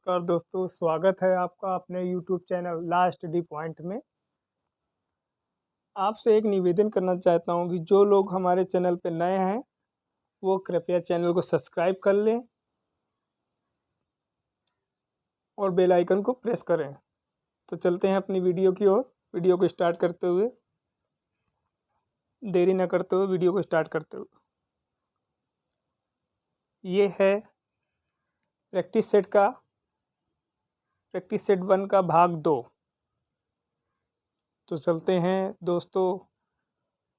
नमस्कार दोस्तों, स्वागत है आपका अपने YouTube channel last D point में। आपसे एक निवेदन करना चाहता हूँ कि जो लोग हमारे चैनल पे नए हैं, वो कृपया चैनल को सब्सक्राइब कर लें और बेल आइकन को प्रेस करें। तो चलते हैं अपनी वीडियो की ओर। वीडियो को स्टार्ट करते हुए देरी न करते हुए वीडियो को स्टार्ट करते हुए ये है प्रैक्टिस सेट 1 का भाग 2। तो चलते हैं दोस्तों,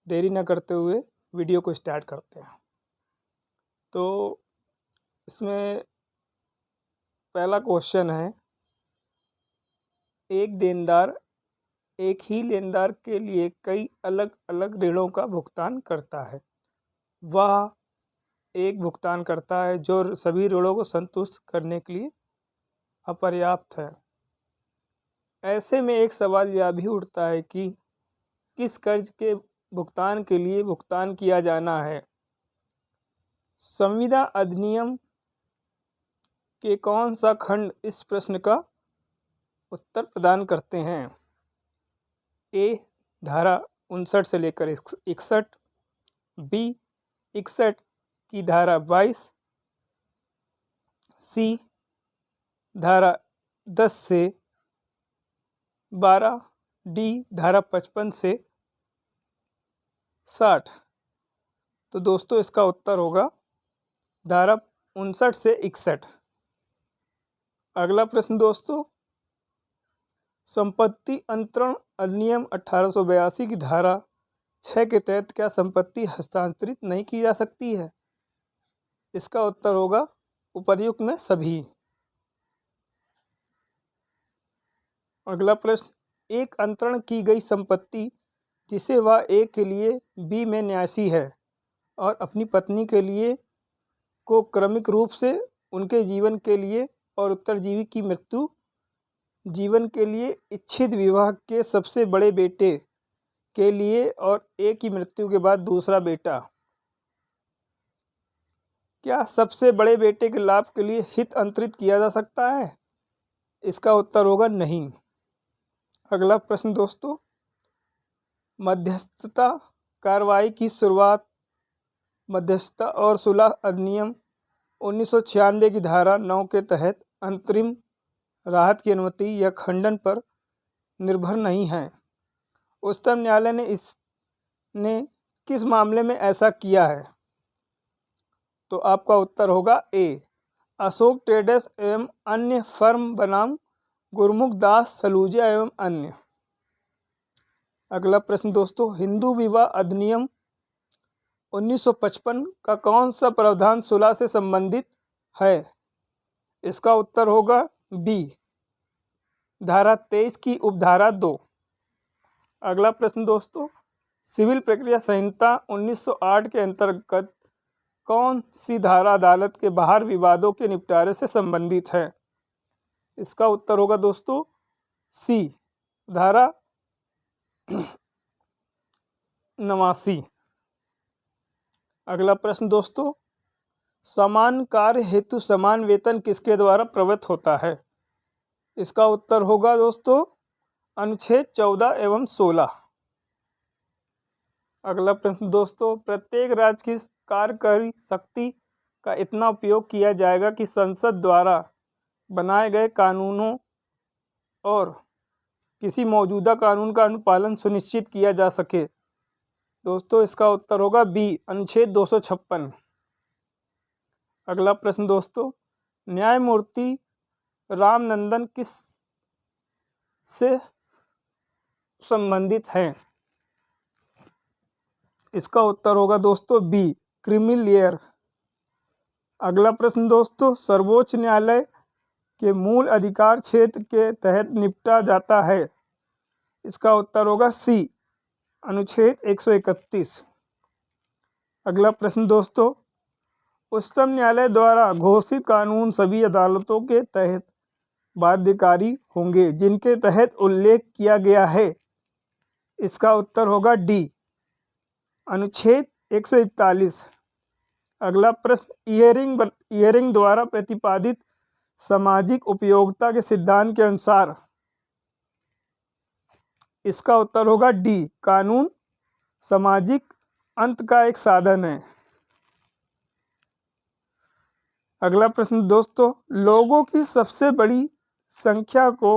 देरी न करते हुए वीडियो को स्टार्ट करते हैं। तो इसमें पहला क्वेश्चन है, एक ही लेनदार के लिए कई अलग अलग ऋणों का भुगतान करता है। वह एक भुगतान करता है जो सभी ऋणों को संतुष्ट करने के लिए अपर्याप्त है। ऐसे में एक सवाल यह भी उठता है कि किस कर्ज के भुगतान के लिए भुगतान किया जाना है। संविदा अधिनियम के कौन सा खंड इस प्रश्न का उत्तर प्रदान करते हैं? ए धारा 59 से लेकर 61, बी 61 की धारा 22, सी धारा 10 से 12, डी धारा 55 से 60। तो दोस्तों इसका उत्तर होगा धारा 59 से 61। अगला प्रश्न दोस्तों, संपत्ति अंतरण अधिनियम 1882 की धारा 6 के तहत क्या संपत्ति हस्तांतरित नहीं की जा सकती है? इसका उत्तर होगा उपर्युक्त में सभी। अगला प्रश्न, एक अंतरण की गई संपत्ति जिसे वह ए के लिए बी में न्यासी है और अपनी पत्नी के लिए को क्रमिक रूप से उनके जीवन के लिए और उत्तरजीवी की मृत्यु जीवन के लिए इच्छित विवाह के सबसे बड़े बेटे के लिए और ए की मृत्यु के बाद दूसरा बेटा, क्या सबसे बड़े बेटे के लाभ के लिए हित अंतरित किया जा सकता है? इसका उत्तर होगा नहीं। अगला प्रश्न दोस्तों, मध्यस्थता कार्रवाई की शुरुआत मध्यस्थता और सुलह अधिनियम 1996 की धारा 9 के तहत अंतरिम राहत की अनुमति या खंडन पर निर्भर नहीं है। उच्चतम न्यायालय ने किस मामले में ऐसा किया है? तो आपका उत्तर होगा ए, अशोक ट्रेडर्स एवं अन्य फर्म बनाम गुरमुख दास सलूजा एवं अन्य। अगला प्रश्न दोस्तों, हिंदू विवाह अधिनियम 1955 का कौन सा प्रावधान सुलह से संबंधित है? इसका उत्तर होगा बी, धारा 23 की उपधारा 2। अगला प्रश्न दोस्तों, सिविल प्रक्रिया संहिता 1908 के अंतर्गत कौन सी धारा अदालत के बाहर विवादों के निपटारे से संबंधित है? इसका उत्तर होगा दोस्तों सी, धारा 89। अगला प्रश्न दोस्तों, समान कार्य हेतु समान वेतन किसके द्वारा प्रवृत्त होता है? इसका उत्तर होगा दोस्तों अनुच्छेद 14 एवं 16। अगला प्रश्न दोस्तों, प्रत्येक राज्य की कार्यकारी शक्ति का इतना उपयोग किया जाएगा कि संसद द्वारा बनाए गए कानूनों और किसी मौजूदा कानून का अनुपालन सुनिश्चित किया जा सके। दोस्तों इसका उत्तर होगा बी, अनुच्छेद 256। अगला प्रश्न दोस्तों, न्यायमूर्ति रामनंदन किस से संबंधित हैं? इसका उत्तर होगा दोस्तों बी, क्रिमिनल लॉयर। अगला प्रश्न दोस्तों, सर्वोच्च न्यायालय के मूल अधिकार क्षेत्र के तहत निपटा जाता है। इसका उत्तर होगा सी, अनुच्छेद 131। अगला प्रश्न दोस्तों, उच्चतम न्यायालय द्वारा घोषित कानून सभी अदालतों के तहत बाध्यकारी होंगे जिनके तहत उल्लेख किया गया है। इसका उत्तर होगा डी, अनुच्छेद 141। अगला प्रश्न, ईयरिंग द्वारा प्रतिपादित सामाजिक उपयोगिता के सिद्धांत के अनुसार? इसका उत्तर होगा डी, कानून सामाजिक अंत का एक साधन है। अगला प्रश्न दोस्तों, लोगों की सबसे बड़ी संख्या को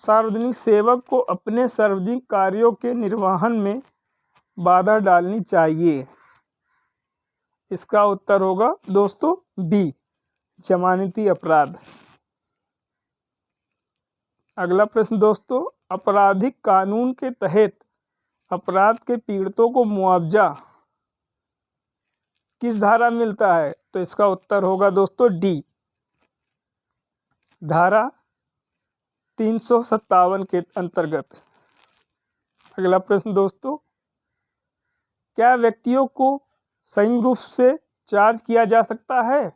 सार्वजनिक सेवक को अपने सार्वजनिक कार्यों के निर्वहन में बाधा डालनी चाहिए। इसका उत्तर होगा दोस्तों बी, जमानती अपराध। अगला प्रश्न दोस्तों, आपराधिक कानून के तहत अपराध के पीड़ितों को मुआवजा किस धारा में मिलता है? तो इसका उत्तर होगा दोस्तों डी, धारा 357 के अंतर्गत। अगला प्रश्न दोस्तों, क्या व्यक्तियों को संयुक्त रूप से चार्ज किया जा सकता है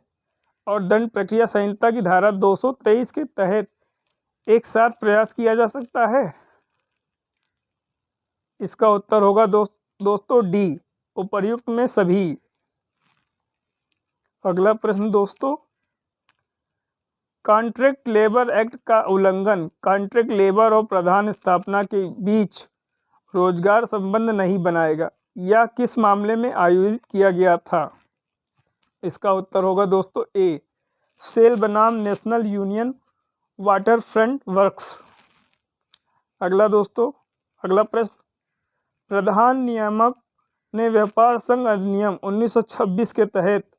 और दंड प्रक्रिया संहिता की धारा 223 के तहत एक साथ प्रयास किया जा सकता है? इसका उत्तर होगा दोस्तों डी, उपर्युक्त में सभी। अगला प्रश्न दोस्तों, कॉन्ट्रैक्ट लेबर एक्ट का उल्लंघन कॉन्ट्रैक्ट लेबर और प्रधान स्थापना के बीच रोजगार संबंध नहीं बनाएगा, यह किस मामले में आयोजित किया गया था? इसका उत्तर होगा दोस्तों ए, सेल बनाम national union water front works. अगला प्रश्न, प्रधान नियामक ने व्यापार संघ अधिनियम 1926 के तहत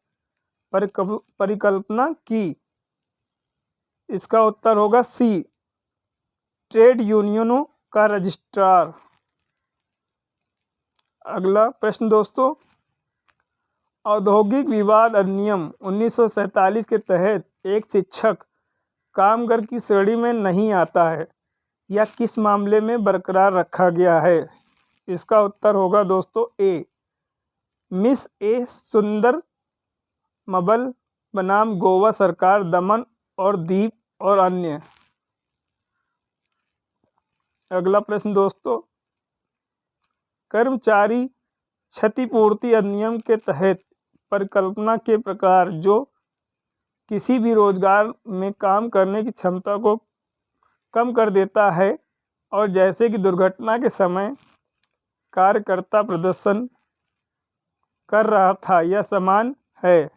परिकल्पना की। इसका उत्तर होगा सी, ट्रेड यूनियनों का रजिस्ट्रार। अगला प्रश्न दोस्तों, औद्योगिक विवाद अधिनियम 1947 के तहत एक शिक्षक कामगार की श्रेणी में नहीं आता है, यह किस मामले में बरकरार रखा गया है? इसका उत्तर होगा दोस्तों ए, मिस ए सुंदर मबल बनाम गोवा सरकार, दमन और दीव और अन्य। अगला प्रश्न दोस्तों, कर्मचारी क्षतिपूर्ति अधिनियम के तहत परिकल्पना के प्रकार जो किसी भी रोजगार में काम करने की क्षमता को कम कर देता है और जैसे कि दुर्घटना के समय कार्यकर्ता प्रदर्शन कर रहा था, यह समान है।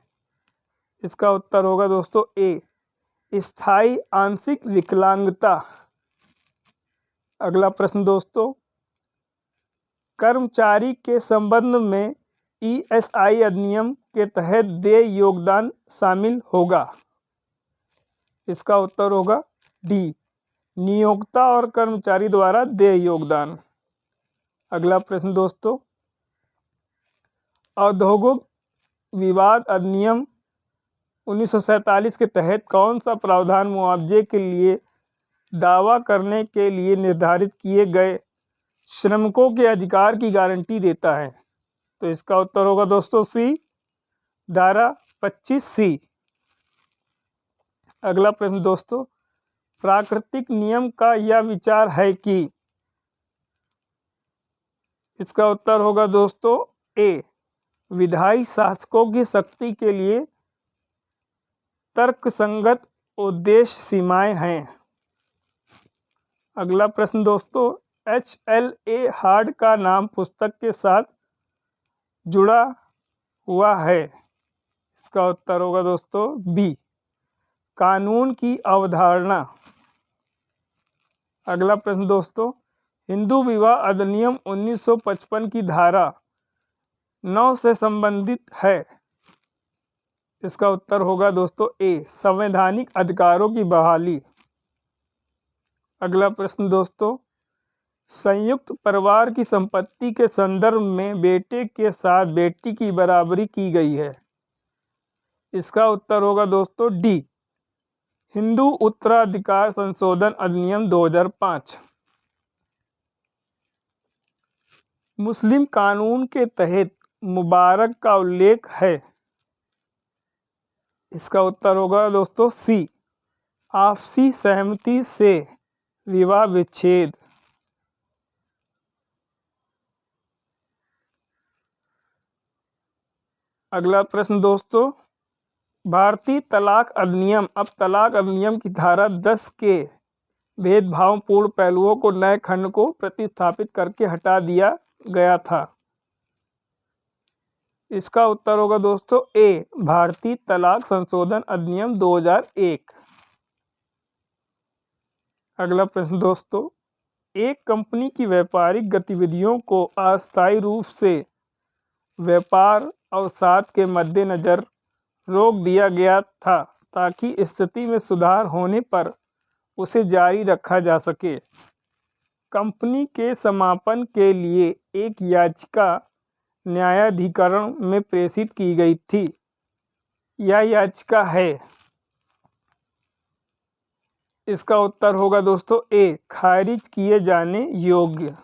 इसका उत्तर होगा दोस्तों ए, स्थायी आंशिक विकलांगता। अगला प्रश्न दोस्तों, कर्मचारी के संबंध में ईएसआई अधिनियम के तहत देय योगदान शामिल होगा। इसका उत्तर होगा डी, नियोक्ता और कर्मचारी द्वारा देय योगदान। अगला प्रश्न दोस्तों, औद्योगिक विवाद अधिनियम 1947 के तहत कौन सा प्रावधान मुआवजे के लिए दावा करने के लिए निर्धारित किए गए श्रमिकों के अधिकार की गारंटी देता है? तो इसका उत्तर होगा दोस्तों सी, धारा 25C। अगला प्रश्न दोस्तों, प्राकृतिक नियम का यह विचार है कि? इसका उत्तर होगा दोस्तों ए, विधायी शासकों की शक्ति के लिए तर्कसंगत उद्देश्य सीमाएं हैं। अगला प्रश्न दोस्तों, HLA हार्ड का नाम पुस्तक के साथ जुड़ा हुआ है। इसका उत्तर होगा दोस्तों बी, कानून की अवधारणा। अगला प्रश्न दोस्तों, हिंदू विवाह अधिनियम 1955 की धारा 9 से संबंधित है। इसका उत्तर होगा दोस्तों ए, संवैधानिक अधिकारों की बहाली। अगला प्रश्न दोस्तों, संयुक्त परिवार की संपत्ति के संदर्भ में बेटे के साथ बेटी की बराबरी की गई है। इसका उत्तर होगा दोस्तों डी, हिंदू उत्तराधिकार संशोधन अधिनियम 2005। मुस्लिम कानून के तहत मुबारक का उल्लेख है। इसका उत्तर होगा दोस्तों सी, आपसी सहमति से विवाह विच्छेद। अगला प्रश्न दोस्तों, भारतीय तलाक अधिनियम। अब तलाक अधिनियम की धारा 10 के भेदभावपूर्ण पहलुओं को नए खंड को प्रतिस्थापित करके हटा दिया गया था। इसका उत्तर होगा दोस्तों ए, भारतीय तलाक संशोधन अधिनियम 2001। अगला प्रश्न दोस्तों, एक कंपनी की व्यापारिक गतिविधियों को अस्थायी रूप से व्यापार अवसाद के मद्देनजर रोक दिया गया था ताकि स्थिति में सुधार होने पर उसे जारी रखा जा सके। कंपनी के समापन के लिए एक याचिका न्यायाधिकरण में प्रेषित की गई थी। यह याचिका है। इसका उत्तर होगा दोस्तों ए, खारिज किए जाने योग्य।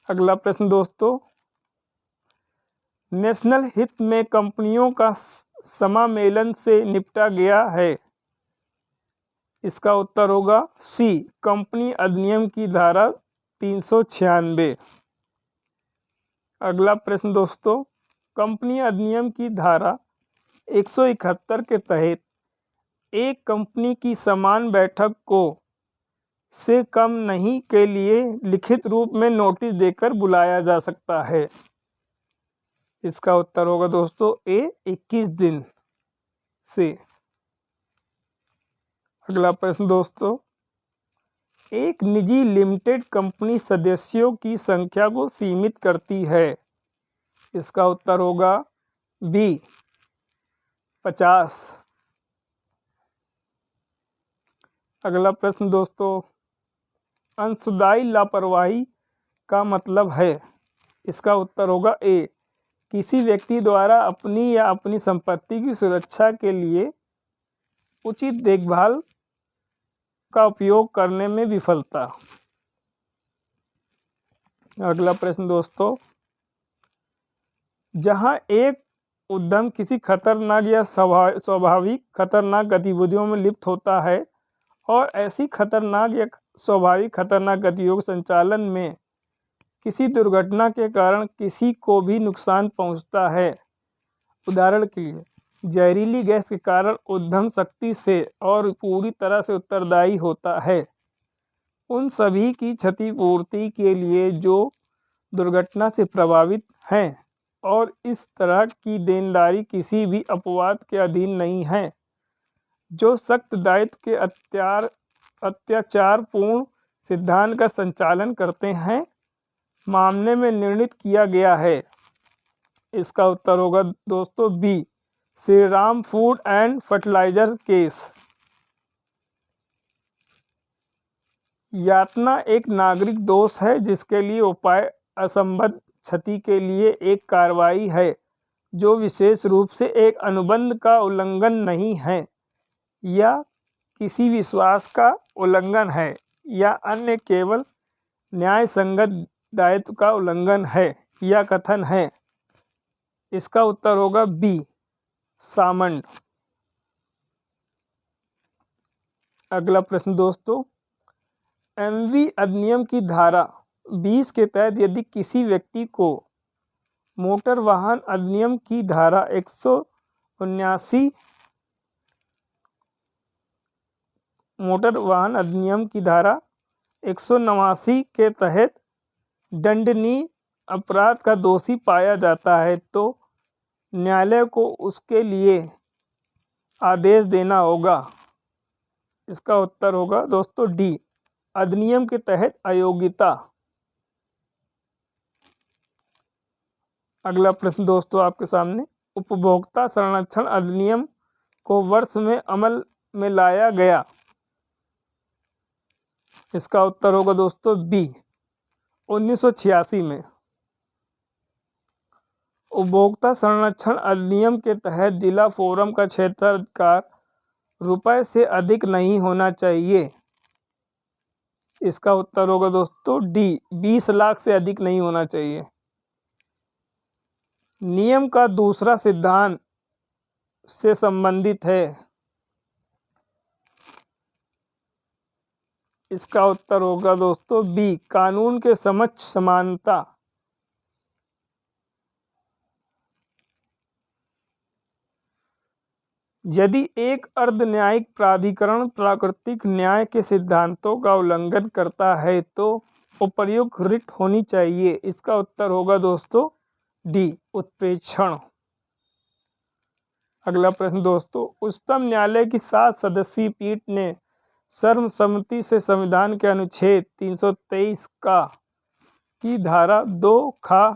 अगला प्रश्न दोस्तों, नेशनल हित में कंपनियों का समामेलन से निपटा गया है। इसका उत्तर होगा सी, कंपनी अधिनियम की धारा 396। अगला प्रश्न दोस्तों, कंपनी अधिनियम की धारा 171 के तहत एक कंपनी की समान बैठक को से कम नहीं के लिए लिखित रूप में नोटिस देकर बुलाया जा सकता है। इसका उत्तर होगा दोस्तों ए, 21 दिन से। अगला प्रश्न दोस्तों, एक निजी लिमिटेड कंपनी सदस्यों की संख्या को सीमित करती है। इसका उत्तर होगा बी, 50। अगला प्रश्न दोस्तों, अंशदायी लापरवाही का मतलब है। इसका उत्तर होगा ए, किसी व्यक्ति द्वारा अपनी या अपनी संपत्ति की सुरक्षा के लिए उचित देखभाल का उपयोग करने में विफलता। अगला प्रश्न दोस्तों, जहां एक उद्यम किसी खतरनाक या स्वाभाविक खतरनाक गतिविधियों में लिप्त होता है और ऐसी खतरनाक या स्वाभाविक खतरनाक गतिविधियों के संचालन में किसी दुर्घटना के कारण किसी को भी नुकसान पहुंचता है। उदाहरण के लिए, जहरीली गैस के कारण उद्यम सख्ती से और पूरी तरह से उत्तरदायी होता है। उन सभी की क्षतिपूर्ति के लिए जो दुर्घटना से प्रभावित हैं और इस तरह की देनदारी किसी भी अपवाद के अधीन नहीं है। जो सख्त दायित्व के अत्याचारपूर्ण सिद्धांत का संचालन करते हैं, मामले में निर्णित किया गया है। इसका उत्तर होगा दोस्तों B, Shriram food and fertiliser case. यातना एक नागरिक दोष है जिसके लिए उपाय असंबद्ध क्षति के लिए एक कार्रवाई है जो विशेष रूप से एक अनुबंध का उल्लंघन नहीं है या किसी विश्वास का उल्लंघन है या अन्य केवल न्याय संगत दायित्व का उल्लंघन है या कथन है। इसका उत्तर होगा बी, सामंड। अगला प्रश्न दोस्तों, एमवी अधिनियम की धारा 20 के तहत यदि किसी व्यक्ति को मोटर वाहन अधिनियम की धारा 179 मोटर वाहन अधिनियम की धारा 189 के तहत दंडनीय अपराध का दोषी पाया जाता है तो न्यायालय को उसके लिए आदेश देना होगा। इसका उत्तर होगा दोस्तों डी, अधिनियम के तहत अयोग्यता। अगला प्रश्न दोस्तों आपके सामने, उपभोक्ता संरक्षण अधिनियम को वर्ष में अमल में लाया गया। इसका उत्तर होगा दोस्तों बी, 1986 में। उपभोक्ता संरक्षण अधिनियम के तहत जिला फोरम का क्षेत्राधिकार रुपए से अधिक नहीं होना चाहिए। इसका उत्तर होगा दोस्तों डी, 20 लाख से अधिक नहीं होना चाहिए। नियम का दूसरा सिद्धांत से संबंधित है। इसका उत्तर होगा दोस्तों बी, कानून के समक्ष समानता। यदि एक अर्ध न्यायिक प्राधिकरण प्राकृतिक न्याय के सिद्धांतों का उल्लंघन करता है तो उपर्युक्त रिट होनी चाहिए। इसका उत्तर होगा दोस्तों डी, उत्प्रेक्षण। अगला प्रश्न दोस्तों, उच्चतम न्यायालय की 7 सदस्यीय पीठ ने सर्वसम्मति से संविधान के अनुच्छेद 323 का की धारा 2 खा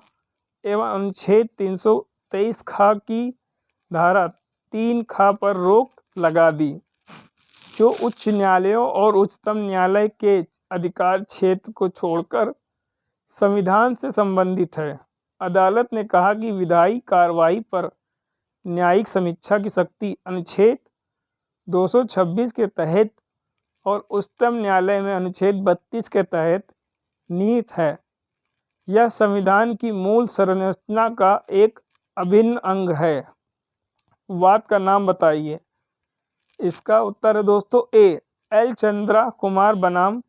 एवं अनुच्छेद 323 खा की धारा 3 खा पर रोक लगा दी, जो उच्च न्यायालयों और उच्चतम न्यायालय के अधिकार क्षेत्र को छोड़कर संविधान से संबंधित है। अदालत ने कहा कि विधायी कार्रवाई पर न्यायिक समीक्षा की शक्ति अनुच्छेद 226 के तहत और उच्चतम न्यायालय में अनुच्छेद 32 के तहत निहित है। यह संविधान की मूल संरचना का एक अभिन्न अंग है। वाद का नाम बताइए। इसका उत्तर है दोस्तों ए, एल चंद्रा कुमार बनाम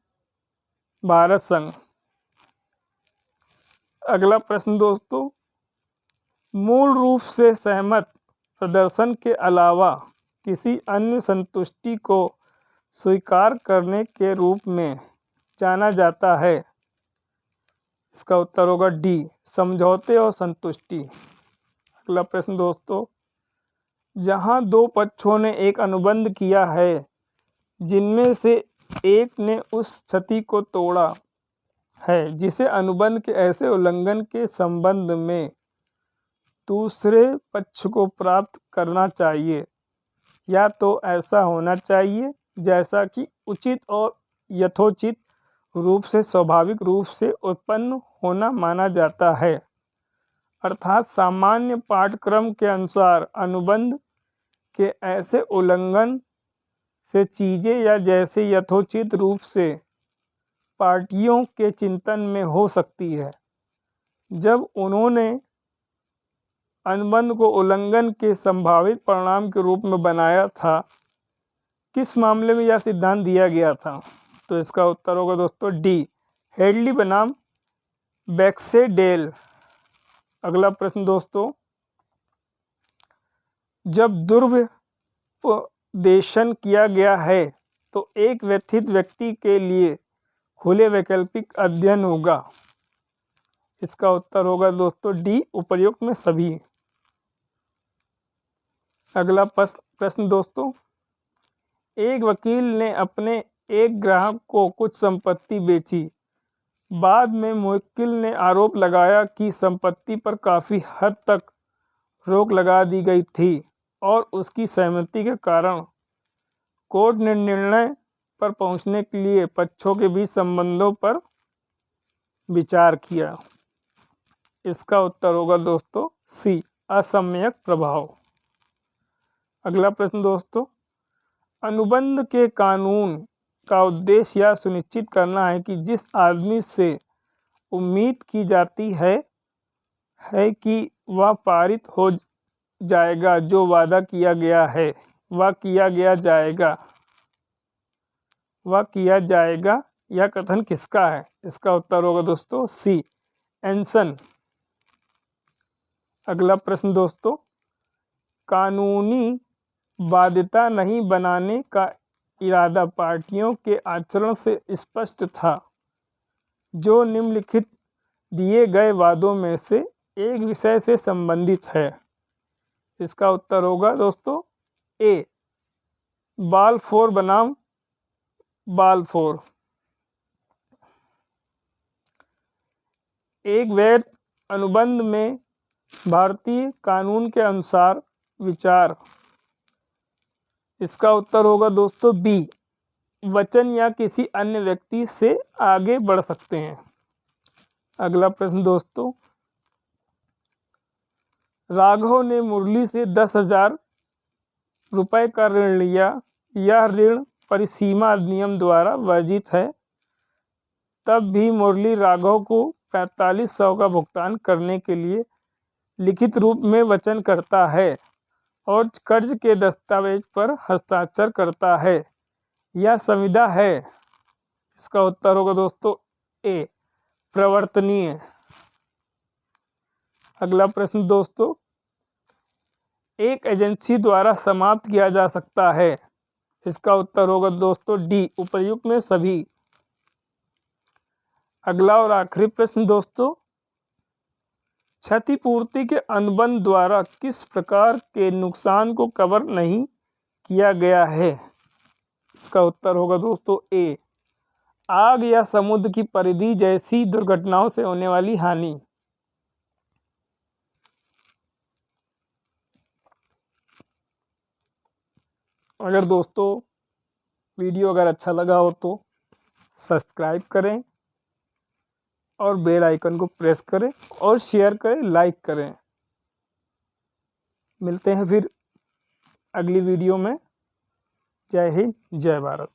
भारत संघ। अगला प्रश्न दोस्तों, मूल रूप से सहमत प्रदर्शन के अलावा किसी अन्य संतुष्टि को स्वीकार करने के रूप में जाना जाता है। इसका उत्तर होगा डी, समझौते और संतुष्टि। अगला प्रश्न दोस्तों, जहां दो पक्षों ने एक अनुबंध किया है जिनमें से एक ने उस क्षति को तोड़ा है जिसे अनुबंध के ऐसे उल्लंघन के संबंध में दूसरे पक्ष को प्राप्त करना चाहिए, या तो ऐसा होना चाहिए जैसा कि उचित और यथोचित रूप से स्वाभाविक रूप से उत्पन्न होना माना जाता है, अर्थात सामान्य पाठ्यक्रम के अनुसार अनुबंध के ऐसे उल्लंघन से चीज़ें या जैसे यथोचित रूप से पार्टियों के चिंतन में हो सकती है। जब उन्होंने अनुबंध को उल्लंघन के संभावित परिणाम के रूप में बनाया था, किस मामले में यह सिद्धांत दिया गया था? तो इसका उत्तर होगा दोस्तों डी, हेडली बनाम बैक्सेडेल। अगला प्रश्न दोस्तों, जब दुर्व्यपदेशन किया गया है तो एक व्यथित व्यक्ति के लिए खुले वैकल्पिक अध्ययन होगा। इसका उत्तर होगा दोस्तों डी, उपर्युक्त में सभी। अगला प्रश्न दोस्तों, एक वकील ने अपने एक ग्राहक को कुछ संपत्ति बेची। बाद में मुवक्किल ने आरोप लगाया कि संपत्ति पर काफ़ी हद तक रोक लगा दी गई थी और उसकी सहमति के कारण कोर्ट ने निर्णय पर पहुंचने के लिए पक्षों के बीच संबंधों पर विचार किया। इसका उत्तर होगा दोस्तों सी, असम्यक प्रभाव। अगला प्रश्न दोस्तों, अनुबंध के कानून का उद्देश्य यह सुनिश्चित करना है कि जिस आदमी से उम्मीद की जाती है कि वह पारित हो जाएगा, जो वादा किया गया है वह किया जाएगा। यह कथन किसका है? इसका उत्तर होगा दोस्तों सी, एंसन। अगला प्रश्न दोस्तों, कानूनी बाध्यता नहीं बनाने का इरादा पार्टियों के आचरण से स्पष्ट था, जो निम्नलिखित दिए गए वादों में से एक विषय से संबंधित है। इसका उत्तर होगा दोस्तों ए, बालफोर बनाम बालफोर। एक वैध अनुबंध में भारतीय कानून के अनुसार विचार। इसका उत्तर होगा दोस्तों बी, वचन या किसी अन्य व्यक्ति से आगे बढ़ सकते हैं। अगला प्रश्न दोस्तों, राघव ने मुरली से 10,000 रुपये का ऋण लिया। यह ऋण परिसीमा अधिनियम द्वारा वर्जित है। तब भी मुरली राघव को 4500 का भुगतान करने के लिए लिखित रूप में वचन करता है और कर्ज के दस्तावेज पर हस्ताक्षर करता है। यह संविदा है। इसका उत्तर होगा दोस्तों ए, प्रवर्तनीय। अगला प्रश्न दोस्तों, एक एजेंसी द्वारा समाप्त किया जा सकता है? इसका उत्तर होगा दोस्तों डी, उपर्युक्त में सभी। अगला और आखिरी प्रश्न दोस्तों, क्षतिपूर्ति के अनुबंध द्वारा किस प्रकार के नुकसान को कवर नहीं किया गया है? इसका उत्तर होगा दोस्तों ए, आग या समुद्र की परिधि जैसी दुर्घटनाओं से होने वाली हानि। अगर दोस्तों वीडियो अगर अच्छा लगा हो तो सब्सक्राइब करें और बेल आइकन को प्रेस करें और शेयर करें, लाइक करें। मिलते हैं फिर अगली वीडियो में। जय हिंद, जय भारत।